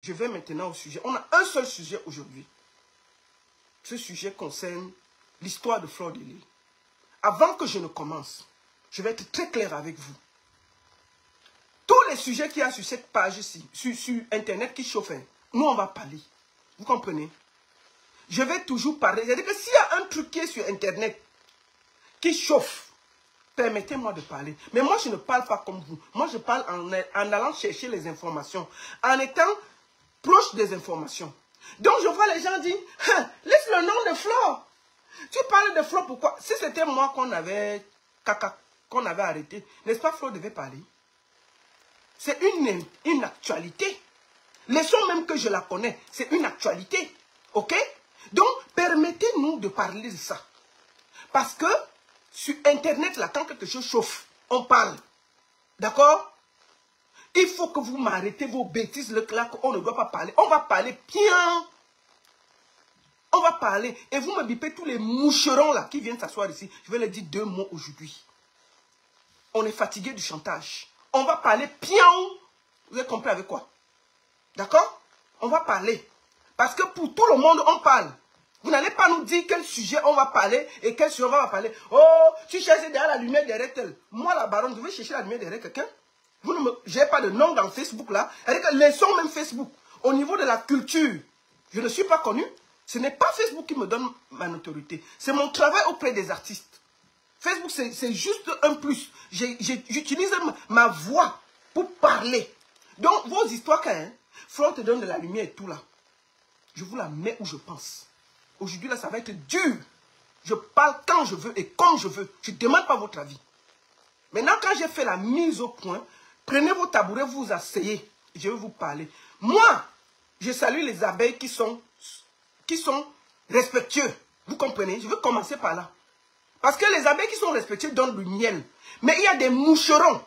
Je vais maintenant au sujet. On a un seul sujet aujourd'hui. Ce sujet concerne l'histoire de Fleur de Lys. Avant que je ne commence, je vais être très clair avec vous. Tous les sujets qu'il y a sur cette page-ci, sur Internet qui chauffent, nous on va parler. Vous comprenez? Je vais toujours parler. C'est-à-dire que s'il y a un truc qui est sur Internet qui chauffe, permettez-moi de parler. Mais moi, je ne parle pas comme vous. Moi, je parle en allant chercher les informations, en étant proche des informations. Donc, je vois les gens dire, hein, laisse le nom de Flore. Tu parles de Flore, pourquoi? Si c'était moi qu'on avait arrêté, n'est-ce pas, Flore devait parler? C'est une actualité. Laissons même que je la connais. C'est une actualité. OK? Donc, permettez-nous de parler de ça. Parce que, sur Internet, là, quand quelque chose chauffe, on parle. D'accord? Il faut que vous m'arrêtez vos bêtises, là, qu'on ne doit pas parler. On va parler bien. On va parler. Et vous me bipez tous les moucherons, là, qui viennent s'asseoir ici. Je vais leur dire 2 mots aujourd'hui. On est fatigué du chantage. On va parler bien. Vous avez compris avec quoi? D'accord? On va parler. Parce que pour tout le monde, on parle. Vous n'allez pas nous dire quel sujet on va parler et quel sujet on va parler. Oh, tu cherches derrière la lumière derrière tel. Moi, la baronne, je vais chercher la lumière derrière quelqu'un. Vous ne me... J'ai pas de nom dans Facebook là. C'est-à-dire que laissons même Facebook. Au niveau de la culture, je ne suis pas connu. Ce n'est pas Facebook qui me donne ma notoriété. C'est mon travail auprès des artistes. Facebook, c'est juste un plus. J'utilise ma voix pour parler. Donc, vos histoires, quand Flore te donne de la lumière et tout là, je vous la mets où je pense. Aujourd'hui, là, ça va être dur. Je parle quand je veux et comme je veux. Je ne demande pas votre avis. Maintenant, quand j'ai fait la mise au point, prenez vos tabourets, vous vous asseyez. Je vais vous parler. Moi, je salue les abeilles qui sont respectueux. Vous comprenez? Je veux commencer par là. Parce que les abeilles qui sont respectueuses donnent du miel. Mais il y a des moucherons.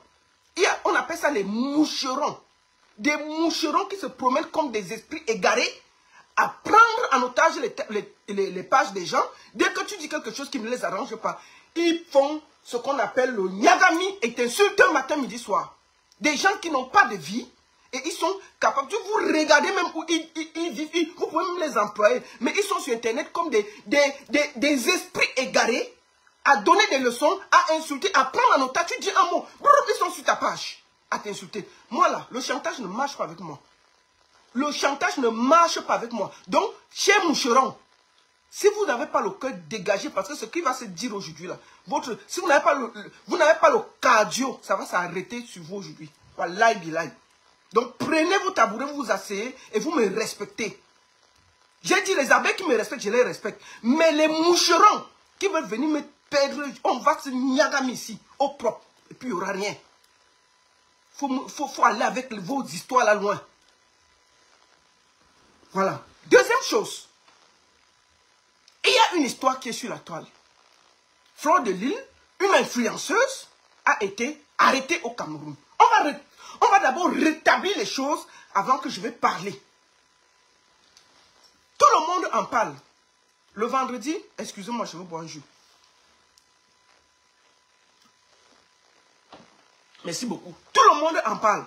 On appelle ça les moucherons. Des moucherons qui se promènent comme des esprits égarés à prendre en otage les pages des gens. Dès que tu dis quelque chose qui ne les arrange pas, ils font ce qu'on appelle le nyagami et t'insultent matin, midi, soir. Des gens qui n'ont pas de vie et ils sont capables. Tu vous regardez même où ils vivent, vous pouvez même les employer. Mais ils sont sur Internet comme des esprits égarés à donner des leçons, à insulter, à prendre en otage. Tu dis un mot, ils sont sur ta page à t'insulter. Moi là, le chantage ne marche pas avec moi. Le chantage ne marche pas avec moi. Donc, chers moucherons, si vous n'avez pas le cœur dégagé, parce que ce qui va se dire aujourd'hui là, si vous n'avez pas le cardio, ça va s'arrêter sur vous aujourd'hui. Wallahi billahi. Donc, prenez vos tabourets, vous vous asseyez et vous me respectez. J'ai dit les abeilles qui me respectent, je les respecte. Mais les moucherons qui veulent venir me perdre, on va se nyagami ici, au propre. Et puis il n'y aura rien. Faut aller avec vos histoires là loin. Voilà. Deuxième chose. Il y a une histoire qui est sur la toile. Fleur de Lys, une influenceuse, a été arrêtée au Cameroun. On va d'abord rétablir les choses avant que je vais parler. Tout le monde en parle. Le vendredi, excusez-moi, je vais boire un jus. Merci beaucoup. Tout le monde en parle.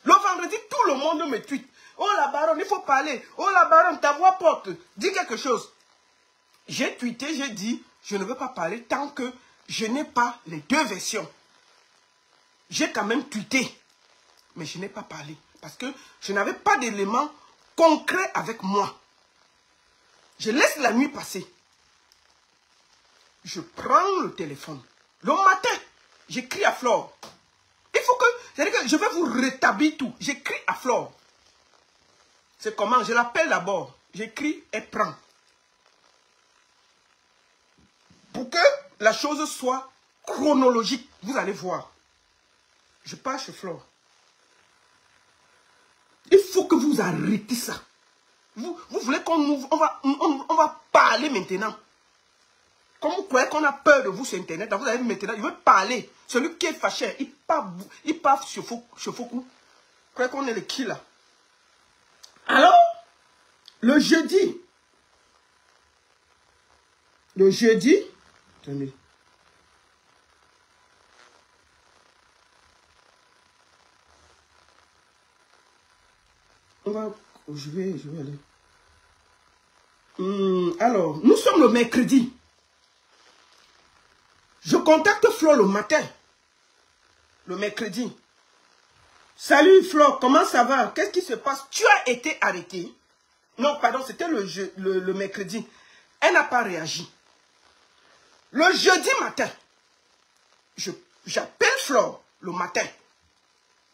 Le vendredi, tout le monde me tweet. Oh la baronne, il faut parler. Oh la baronne, ta voix porte. Dis quelque chose. J'ai tweeté, j'ai dit, je ne veux pas parler tant que je n'ai pas les 2 versions. J'ai quand même tweeté, mais je n'ai pas parlé. Parce que je n'avais pas d'éléments concrets avec moi. Je laisse la nuit passer. Je prends le téléphone. Le matin, j'écris à Flore. Il faut que... C'est-à-dire que je vais vous rétablir tout. J'écris à Flore. C'est comment? Je l'appelle d'abord. J'écris et prends. Pour que la chose soit chronologique, vous allez voir. Je pars chez Flore. Il faut que vous arrêtez ça. Vous voulez qu'on ouvre, on va parler maintenant. Comme vous croyez qu'on a peur de vous sur Internet, vous allez maintenant, il veut parler. Celui qui est fâché, il part sur Foucault. Vous croyez qu'on est le qui là? Alors, le jeudi, attendez. On va Je vais aller. Alors, nous sommes le mercredi. Je contacte Flo le matin. Le mercredi. Salut Flo, comment ça va? Qu'est-ce qui se passe? Tu as été arrêté. Non, pardon, c'était le mercredi. Elle n'a pas réagi. Le jeudi matin, j'appelle Flo le matin.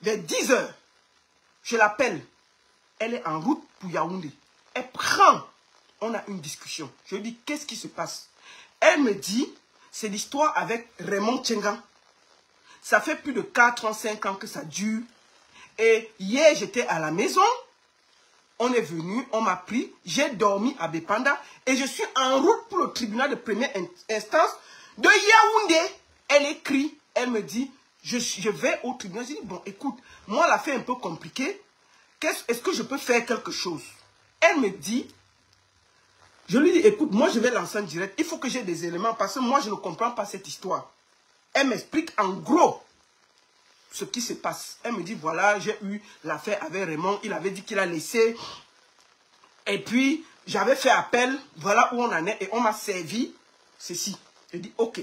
Vers 10 h. Je l'appelle. Elle est en route pour Yaoundé. Elle prend. On a une discussion. Je lui dis, qu'est-ce qui se passe? Elle me dit, c'est l'histoire avec Raymond Tchenga. Ça fait plus de 4 ans, 5 ans que ça dure. Et hier, j'étais à la maison. On est venu, on m'a pris. J'ai dormi à Bepanda. Et je suis en route pour le tribunal de première instance de Yaoundé. Elle écrit, elle me dit, je vais au tribunal. Je dis, bon, écoute, moi, l'affaire est un peu compliquée. Est-ce que je peux faire quelque chose? Elle me dit, je lui dis, écoute, moi je vais lancer en direct. Il faut que j'ai des éléments parce que moi je ne comprends pas cette histoire. Elle m'explique en gros ce qui se passe. Elle me dit, voilà, j'ai eu l'affaire avec Raymond. Il avait dit qu'il a laissé. Et puis, j'avais fait appel. Voilà où on en est. Et on m'a servi ceci. Je dis, ok.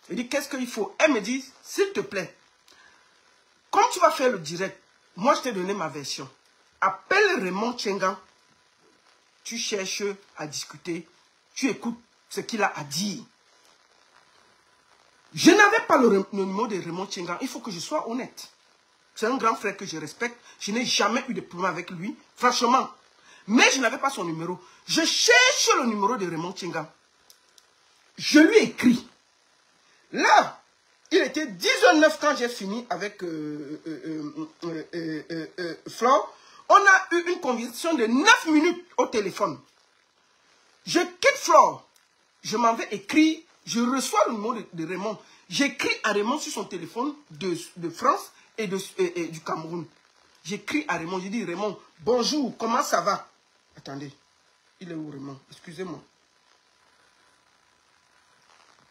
Je dis, qu'est-ce qu'il faut? Elle me dit, s'il te plaît, comme tu vas faire le direct, moi je t'ai donné ma version. Appelle Raymond Tchenga. Tu cherches à discuter, tu écoutes ce qu'il a à dire. Je n'avais pas le numéro de Raymond Tchenga. Il faut que je sois honnête. C'est un grand frère que je respecte. Je n'ai jamais eu de problème avec lui, franchement. Mais je n'avais pas son numéro. Je cherche le numéro de Raymond Tchenga. Je lui écris. Là, il était 10h09 quand j'ai fini avec Flore. On a eu une conversation de 9 minutes au téléphone. Je quitte Flore. Je m'en vais écrire. Je reçois le numéro de Raymond. J'écris à Raymond sur son téléphone de France et du Cameroun. J'écris à Raymond. Je dis, Raymond, bonjour, comment ça va? Attendez, il est où Raymond? Excusez-moi.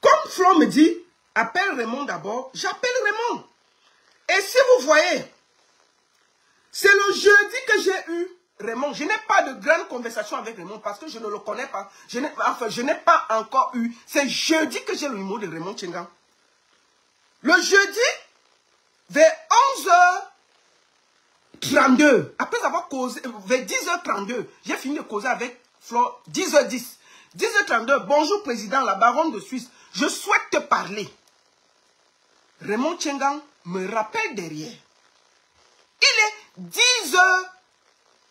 Comme Flore me dit, appelle Raymond d'abord, j'appelle Raymond. Et si vous voyez, c'est le jeudi que j'ai eu Raymond. Je n'ai pas de grande conversation avec Raymond parce que je ne le connais pas. Je n'ai pas encore eu. C'est jeudi que j'ai le numéro de Raymond Tchenga. Le jeudi, vers 11h32, après avoir causé, vers 10h32, j'ai fini de causer avec Flore, 10h10. 10h32, bonjour président, la baronne de Suisse, je souhaite te parler. Raymond Tchenga me rappelle derrière. Il est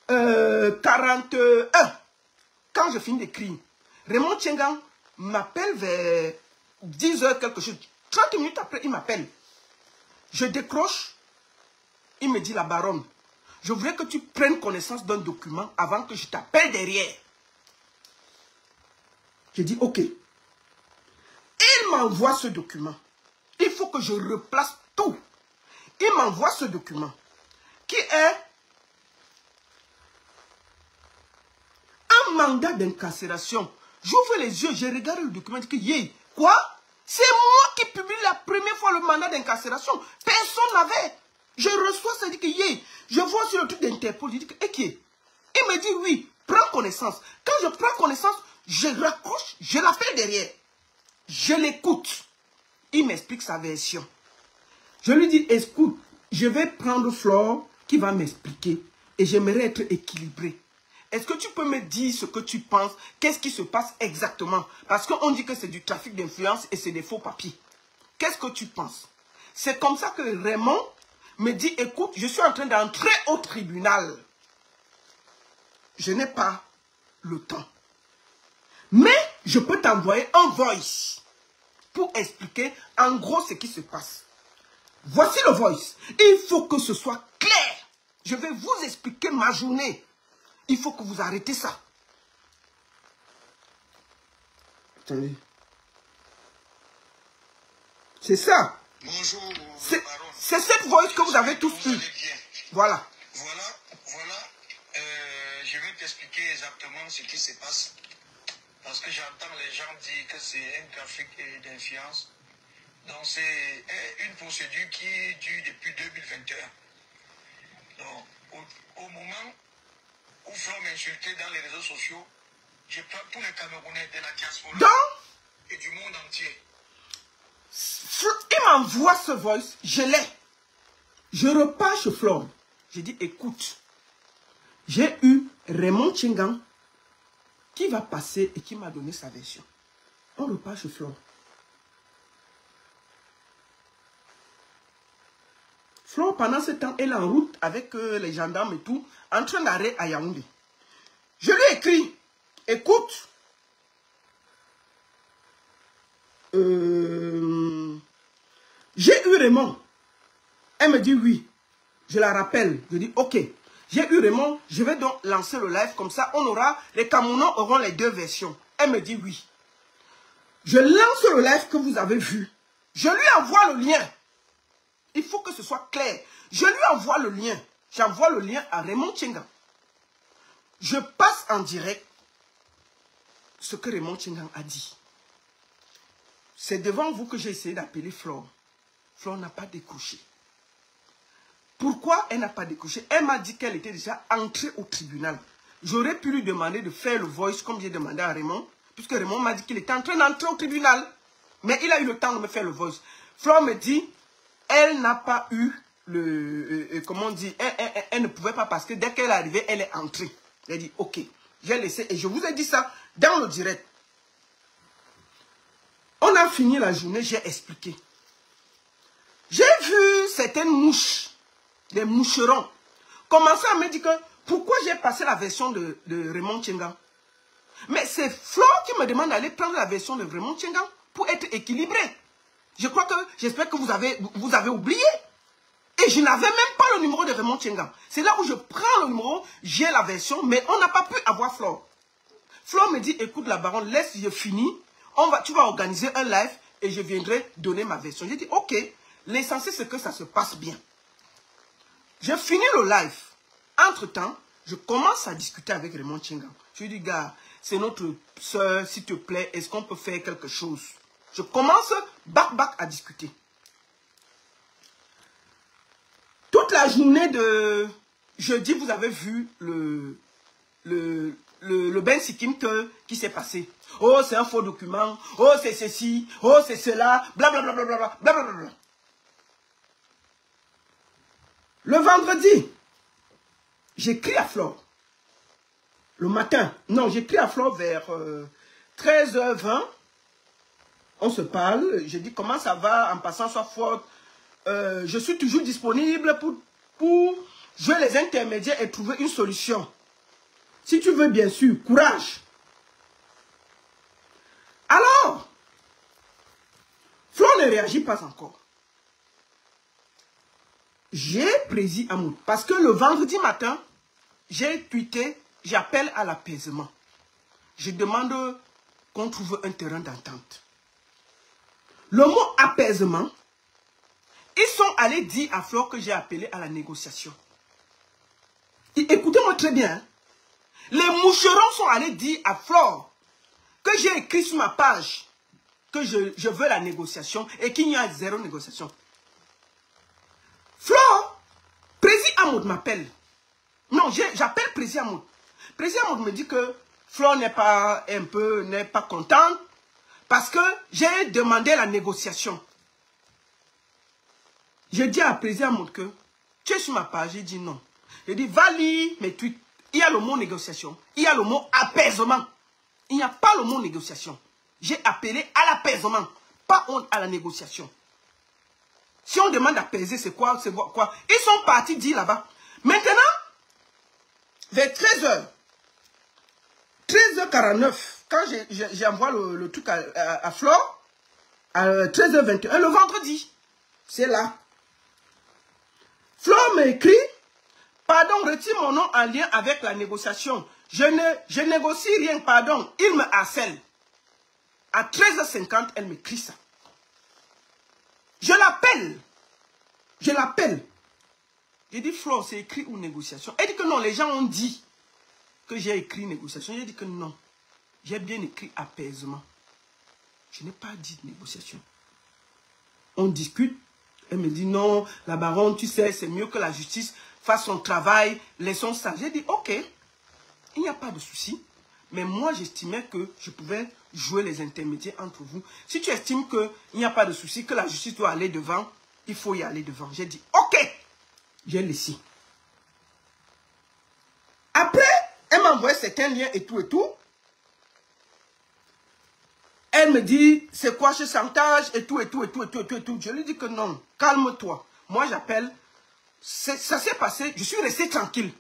10h41 quand je finis d'écrire. Raymond Tchenga m'appelle vers 10h quelque chose. 30 minutes après, il m'appelle. Je décroche. Il me dit, la baronne, je voudrais que tu prennes connaissance d'un document avant que je t'appelle derrière. Je dis, ok. Il m'envoie ce document. Il faut que je replace tout. Il m'envoie ce document qui est un mandat d'incarcération. J'ouvre les yeux, je regarde le document, je dis, quoi? C'est moi qui publie la première fois le mandat d'incarcération. Personne n'avait. Je reçois ça, je dis je vois sur le truc d'Interpol, je dis il me dit oui, prends connaissance. Quand je prends connaissance, je raccroche, je l'appelle derrière. Je l'écoute. Il m'explique sa version. Je lui dis, écoute, je vais prendre Flore qui va m'expliquer et j'aimerais être équilibré. Est-ce que tu peux me dire ce que tu penses? Qu'est-ce qui se passe exactement? Parce qu'on dit que c'est du trafic d'influence et c'est des faux papiers. Qu'est-ce que tu penses? C'est comme ça que Raymond me dit, écoute, je suis en train d'entrer au tribunal. Je n'ai pas le temps. Mais je peux t'envoyer un voice pour expliquer en gros ce qui se passe. Voici le voice. Il faut que ce soit clair. Je vais vous expliquer ma journée. Il faut que vous arrêtez ça. Attendez. C'est ça. Bonjour, c'est cette voix que vous avez tous eu. Voilà. Voilà. Je vais t'expliquer exactement ce qui se passe. Parce que j'entends les gens dire que c'est un trafic d'influence. Donc c'est une procédure qui dure depuis 2021. Donc au moment où Flore m'insultait dans les réseaux sociaux, je prends tous les Camerounais de la diaspora et du monde entier. Il m'envoie ce voice, je l'ai. Je repars chez Flore. J'ai dit, écoute, j'ai eu Raymond Chingan qui va passer et qui m'a donné sa version. On repart chez Flore. Flore, pendant ce temps, elle est en route avec les gendarmes et tout, en train d'arrêter à Yaoundé. Je lui ai écrit, écoute, j'ai eu Raymond. Elle me dit oui. Je la rappelle. Je dis ok. J'ai eu Raymond. Je vais donc lancer le live comme ça. Les Camerounais auront les deux versions. Elle me dit oui. Je lance le live que vous avez vu. Je lui envoie le lien. Il faut que ce soit clair. Je lui envoie le lien. J'envoie le lien à Raymond Chingan. Je passe en direct ce que Raymond Chingan a dit. C'est devant vous que j'ai essayé d'appeler Flore. Flore n'a pas décroché. Pourquoi elle n'a pas décroché? Elle m'a dit qu'elle était déjà entrée au tribunal. J'aurais pu lui demander de faire le voice comme j'ai demandé à Raymond, puisque Raymond m'a dit qu'il était en train d'entrer au tribunal. Mais il a eu le temps de me faire le voice. Flore me dit, elle n'a pas eu le... comment on dit? Elle ne pouvait pas parce que dès qu'elle est arrivée, elle est entrée. Elle dit, ok, j'ai laissé. Et je vous ai dit ça dans le direct. On a fini la journée, j'ai expliqué. J'ai vu certaines mouches, des moucherons, commencer à me dire que pourquoi j'ai passé la version de Raymond Chingan. Mais c'est Flore qui me demande d'aller prendre la version de Raymond Chingan pour être équilibré. J'espère que vous avez oublié. Et je n'avais même pas le numéro de Raymond Chingan. C'est là où je prends le numéro, j'ai la version, mais on n'a pas pu avoir Flore. Flore me dit, écoute la baronne, laisse, je finis. Tu vas organiser un live et je viendrai donner ma version. J'ai dit, ok, l'essentiel c'est que ça se passe bien. J'ai fini le live. Entre-temps, je commence à discuter avec Raymond Chingan. Je lui dis, gars, c'est notre soeur, s'il te plaît, est-ce qu'on peut faire quelque chose? Je commence back à discuter. Toute la journée de jeudi, vous avez vu le Ben Sikkim qui s'est passé. Oh, c'est un faux document. Oh, c'est ceci. Oh, c'est cela. Blablabla. Blablabla. Le vendredi, j'écris à Flore. Le matin. Non, j'écris à Flore vers 13h20. On se parle. Je dis comment ça va en passant soit faute. Je suis toujours disponible pour jouer les intermédiaires et trouver une solution. Si tu veux, bien sûr, courage. Alors, Flore ne réagit pas encore. J'ai prédit Amoud. Parce que le vendredi matin, j'ai tweeté, j'appelle à l'apaisement. Je demande qu'on trouve un terrain d'entente. Le mot apaisement, ils sont allés dire à Flore que j'ai appelé à la négociation. Écoutez-moi très bien. Les moucherons sont allés dire à Flore que j'ai écrit sur ma page que je veux la négociation et qu'il y a zéro négociation. Flore, Président Amoud m'appelle. Non, j'appelle Président Amoud. Président Amoud me dit que Flore n'est pas contente parce que j'ai demandé la négociation. Je dis à Président Amoud que tu es sur ma page. Il dit non. Je dis va lire mes tweets. Il y a le mot négociation. Il y a le mot apaisement. Il n'y a pas le mot négociation. J'ai appelé à l'apaisement, pas à la négociation. Si on demande d'apaiser, c'est quoi? Ils sont partis dire là-bas. Maintenant, vers 13h, 13h49, quand j'envoie le truc à Flore, à 13h21, le vendredi, c'est là. Flore m'écrit, pardon, retire mon nom en lien avec la négociation. Je négocie rien, pardon, il me harcèle. À 13h50, elle m'écrit ça. Je l'appelle. J'ai dit, Flore, c'est écrit ou négociation? Elle dit que non, les gens ont dit que j'ai écrit négociation. J'ai dit que non. J'ai bien écrit apaisement. Je n'ai pas dit négociation. On discute. Elle me dit non, la baronne, tu sais, c'est mieux que la justice fasse son travail. Laissons ça. J'ai dit, ok. il n'y a pas de souci. Mais moi, j'estimais que je pouvais jouer les intermédiaires entre vous. Si tu estimes qu'il n'y a pas de souci, que la justice doit aller devant, il faut y aller devant. J'ai dit, ok, j'ai laissé. Après, elle m'a envoyé certains liens et tout et tout. Elle me dit, c'est quoi ce chantage et tout et tout et tout et tout et tout et tout. Je lui dis que non, calme-toi. Moi, j'appelle. Ça s'est passé, je suis resté tranquille.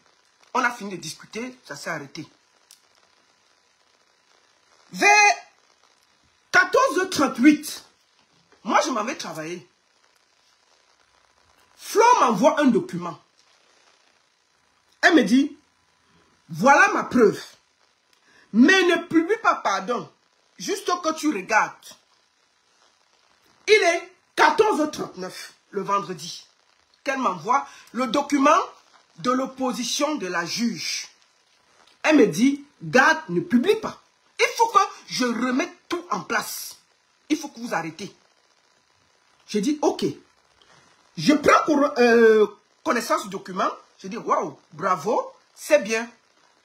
On a fini de discuter, ça s'est arrêté. Vers 14h38, moi, je m'avais travaillé. Flo m'envoie un document. Elle me dit, voilà ma preuve. Mais ne publie pas pardon. Juste que tu regardes. Il est 14h39 le vendredi. Qu'elle m'envoie le document de l'opposition de la juge. Elle me dit, garde, ne publie pas. Il faut que je remette tout en place. Il faut que vous arrêtez. J'ai dit, ok. Je prends connaissance du document. J'ai dit, waouh, bravo, c'est bien.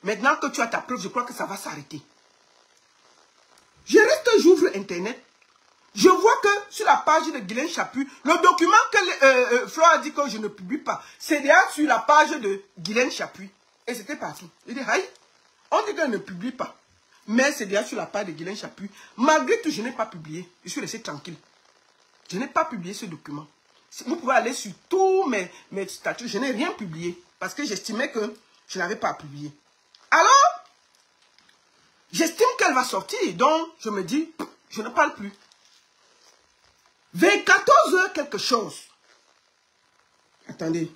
Maintenant que tu as ta preuve, je crois que ça va s'arrêter. Je reste, j'ouvre Internet. Je vois que sur la page de Guylaine Chaput, le document que Flo a dit que je ne publie pas, c'est déjà sur la page de Guylaine Chaput. Et c'était partout. Je dis, aïe, on dit qu'elle ne publie pas. Mais c'est déjà sur la page de Guylaine Chaput. Malgré tout, je n'ai pas publié. Je suis resté tranquille. Je n'ai pas publié ce document. Vous pouvez aller sur tous mes statuts. Je n'ai rien publié. Parce que j'estimais que je n'avais pas publié. Alors, j'estime qu'elle va sortir. Donc, je me dis, je ne parle plus. Vers 14h quelque chose. Attendez.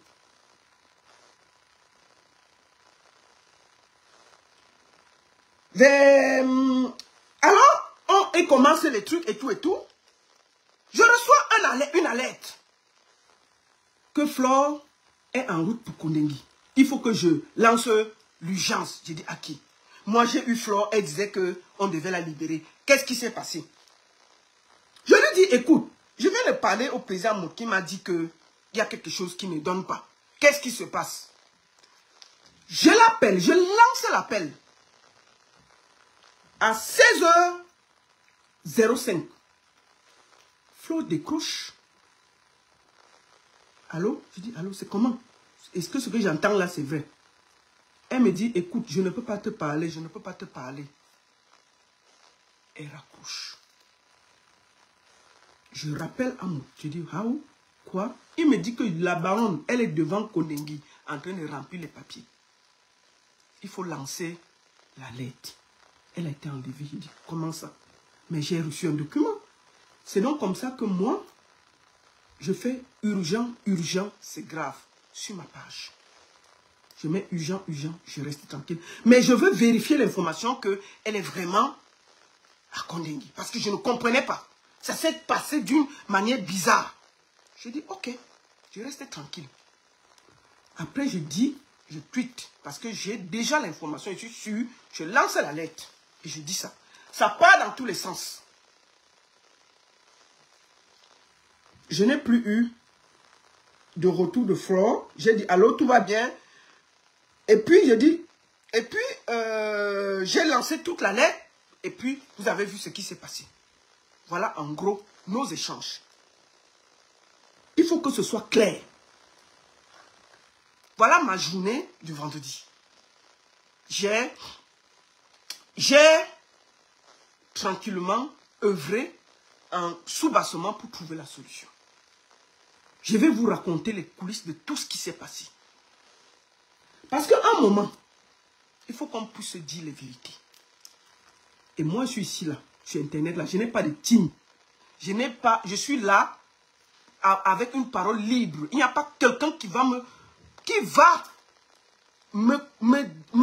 Alors, on commence les trucs et tout et tout. Je reçois une alerte. Que Flore est en route pour Kondengui. Il faut que je lance l'urgence. J'ai dit à qui? Moi, j'ai eu Flore, elle disait qu'on devait la libérer. Qu'est-ce qui s'est passé? Je lui dis, écoute, je viens de parler au président qui m'a dit qu'il y a quelque chose qui ne donne pas. Qu'est-ce qui se passe? Je l'appelle, je lance l'appel. À 16h05, Flo décroche. Allô? Je dis, allô, c'est comment? Est-ce que ce que j'entends là, c'est vrai? Elle me dit, écoute, je ne peux pas te parler, je ne peux pas te parler. Elle raccroche. Je rappelle à moi, je dis, how? Quoi? Il me dit que la baronne, elle est devant Kondengui, en train de remplir les papiers. Il faut lancer la lettre. Elle a été enlevée. Je dis, comment ça? Mais j'ai reçu un document. C'est donc comme ça que moi, je fais urgent, urgent, c'est grave, sur ma page. Je mets urgent, urgent, je reste tranquille. Mais je veux vérifier l'information qu'elle est vraiment à Kondengui. Parce que je ne comprenais pas. Ça s'est passé d'une manière bizarre. Je dis, ok, je reste tranquille. Après, je dis, je tweete. Parce que j'ai déjà l'information, je suis sûr. Je lance la lettre. Et je dis ça. Ça part dans tous les sens. Je n'ai plus eu de retour de Flore. J'ai dit, allô, tout va bien? Et puis, je dis, et puis, j'ai lancé toute la lettre. Et puis, vous avez vu ce qui s'est passé. Voilà, en gros, nos échanges. Il faut que ce soit clair. Voilà ma journée du vendredi. J'ai tranquillement œuvré en sous-bassement pour trouver la solution. Je vais vous raconter les coulisses de tout ce qui s'est passé. Parce qu'à un moment, il faut qu'on puisse se dire les vérités. Et moi, je suis ici, là, sur Internet, là, je n'ai pas de team. Je suis là avec une parole libre. Il n'y a pas quelqu'un qui va me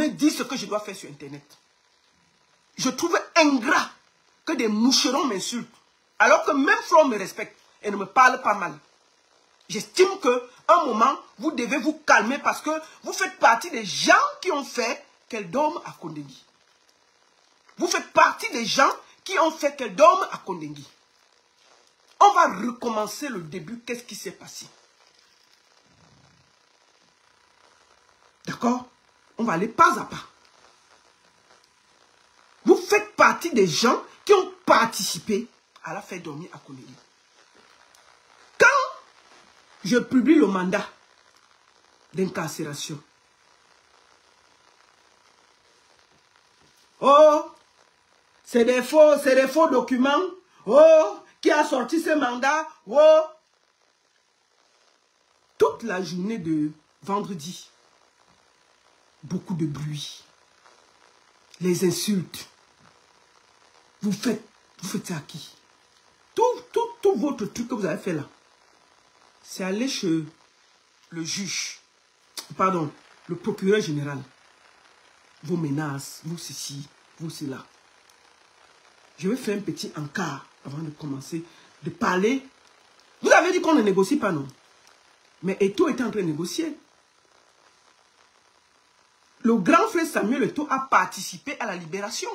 dire ce que je dois faire sur Internet. Je trouve ingrat que des moucherons m'insultent. Alors que même Flore me respecte et ne me parle pas mal. J'estime qu'à un moment, vous devez vous calmer parce que vous faites partie des gens qui ont fait qu'elle dorme à Kondengui. Vous faites partie des gens qui ont fait qu'elle dorme à Kondengui. On va recommencer le début. Qu'est-ce qui s'est passé? D'accord? On va aller pas à pas. partie des gens qui ont participé à la faire dormir à Konélé. Quand je publie le mandat d'incarcération, oh, c'est des faux documents. Oh, qui a sorti ce mandat? Oh, toute la journée de vendredi, beaucoup de bruit, les insultes. Vous faites ça à qui? Tout votre truc que vous avez fait là, c'est aller chez le juge, pardon, le procureur général. Vos menaces, vous ceci, vous cela. Je vais faire un petit encart avant de commencer de parler. Vous avez dit qu'on ne négocie pas, non? Mais Eto'o était en train de négocier. Le grand frère Samuel Eto'o a participé à la libération.